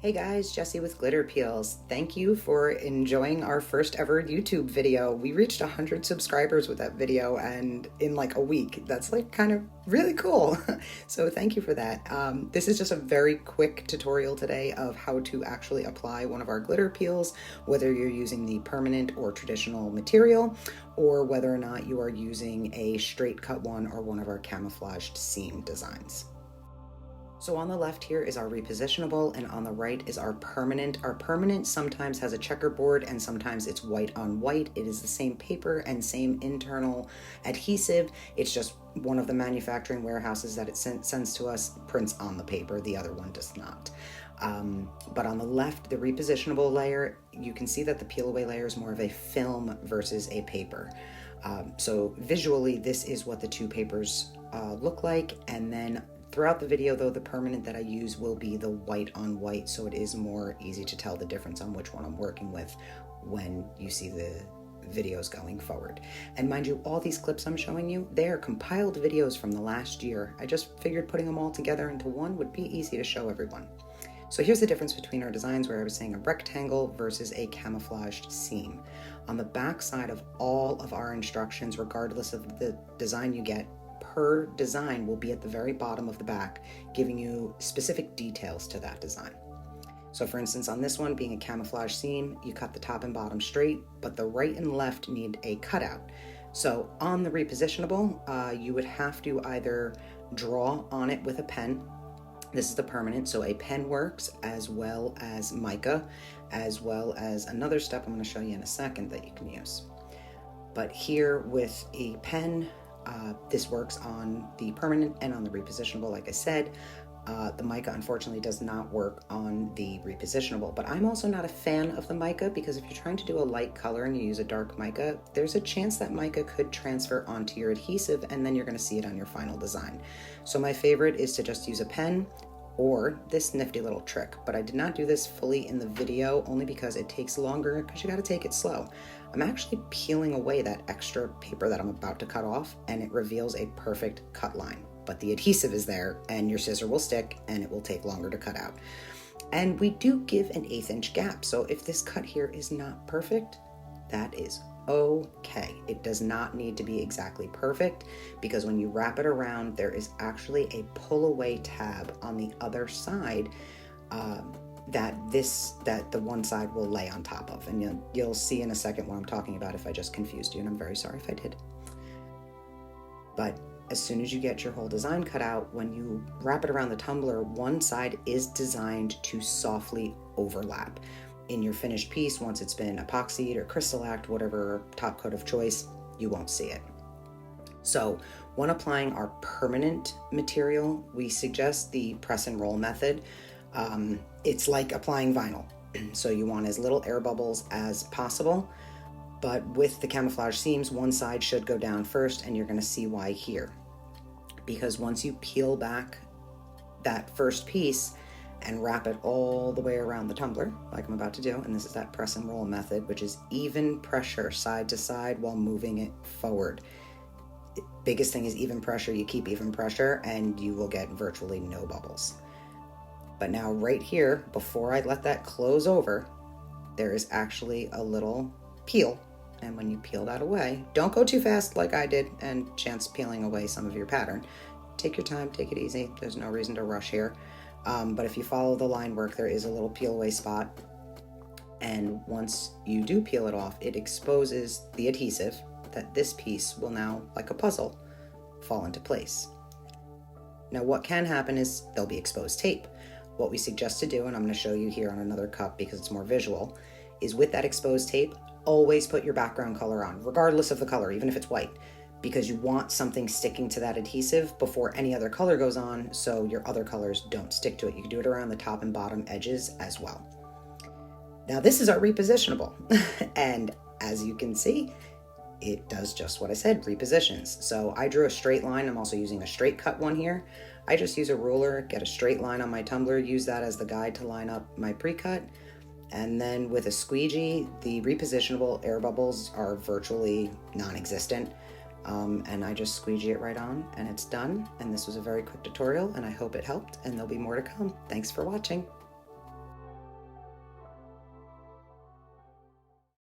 Hey guys, Jessie with GlitterPeels. Thank you for enjoying our first ever YouTube video. We reached 100 subscribers with that video and in like a week. That's like kind of really cool. So thank you for that. This is just a very quick tutorial today of how to actually apply one of our glitter peels, whether you're using the permanent or traditional material, or whether or not you are using a straight cut one or one of our camouflaged seam designs. So on the left here is our repositionable, and on the right is our permanent. Our permanent sometimes has a checkerboard and sometimes it's white on white. It is the same paper and same internal adhesive. It's just one of the manufacturing warehouses that it sends to us prints on the paper. The other one does not. But on the left, the repositionable layer, you can see that the peel away layer is more of a film versus a paper. So visually, this is what the two papers look like. And then throughout the video, though, the permanent that I use will be the white on white, so it is more easy to tell the difference on which one I'm working with when you see the videos going forward. And mind you, all these clips I'm showing you, they are compiled videos from the last year. I just figured putting them all together into one would be easy to show everyone. So here's the difference between our designs, where I was saying a rectangle versus a camouflaged seam. On the back side of all of our instructions, regardless of the design you get, per design will be at the very bottom of the back, giving you specific details to that design. So for instance, on this one being a camouflage seam, you cut the top and bottom straight, but the right and left need a cutout. So on the repositionable, you would have to either draw on it with a pen. This is the permanent, so a pen works, as well as mica, as well as another step I'm going to show you in a second that you can use. But here with a pen, this works on the permanent and on the repositionable, like I said. The mica unfortunately does not work on the repositionable, but I'm also not a fan of the mica, because if you're trying to do a light color and you use a dark mica, there's a chance that mica could transfer onto your adhesive and then you're going to see it on your final design. So my favorite is to just use a pen or this nifty little trick, but I did not do this fully in the video only because it takes longer, because you got to take it slow. I'm actually peeling away that extra paper that I'm about to cut off, and it reveals a perfect cut line, but the adhesive is there and your scissor will stick and it will take longer to cut out. And we do give an 1/8 inch gap, so if this cut here is not perfect, that is okay. It does not need to be exactly perfect, because when you wrap it around, there is actually a pull away tab on the other side that the one side will lay on top of, and you'll see in a second what I'm talking about if I just confused you, and I'm very sorry if I did. But as soon as you get your whole design cut out, when you wrap it around the tumbler, one side is designed to softly overlap. In your finished piece, once it's been epoxied or crystallized, whatever top coat of choice, you won't see it. So when applying our permanent material, we suggest the press and roll method. It's like applying vinyl. So you want as little air bubbles as possible, but with the camouflage seams, one side should go down first, and you're going to see why here. Because once you peel back that first piece and wrap it all the way around the tumbler, like I'm about to do, and this is that press and roll method, which is even pressure side to side while moving it forward. The biggest thing is even pressure. You keep even pressure and you will get virtually no bubbles. But now right here, before I let that close over, there is actually a little peel. And when you peel that away, don't go too fast like I did and chance peeling away some of your pattern. Take your time, take it easy. There's no reason to rush here. But if you follow the line work, there is a little peel away spot. And once you do peel it off, it exposes the adhesive that this piece will now, like a puzzle, fall into place. Now what can happen is there'll be exposed tape. What we suggest to do, and I'm going to show you here on another cup because it's more visual, is with that exposed tape, always put your background color on, regardless of the color, even if it's white, because you want something sticking to that adhesive before any other color goes on, so your other colors don't stick to it. You can do it around the top and bottom edges as well. Now this is our repositionable, and as you can see, it does just what I said, repositions. So I drew a straight line. I'm also using a straight cut one here. I just use a ruler, get a straight line on my tumbler, use that as the guide to line up my pre-cut. And then with a squeegee, the repositionable air bubbles are virtually non-existent. And I just squeegee it right on and it's done. And this was a very quick tutorial and I hope it helped, and there'll be more to come. Thanks for watching.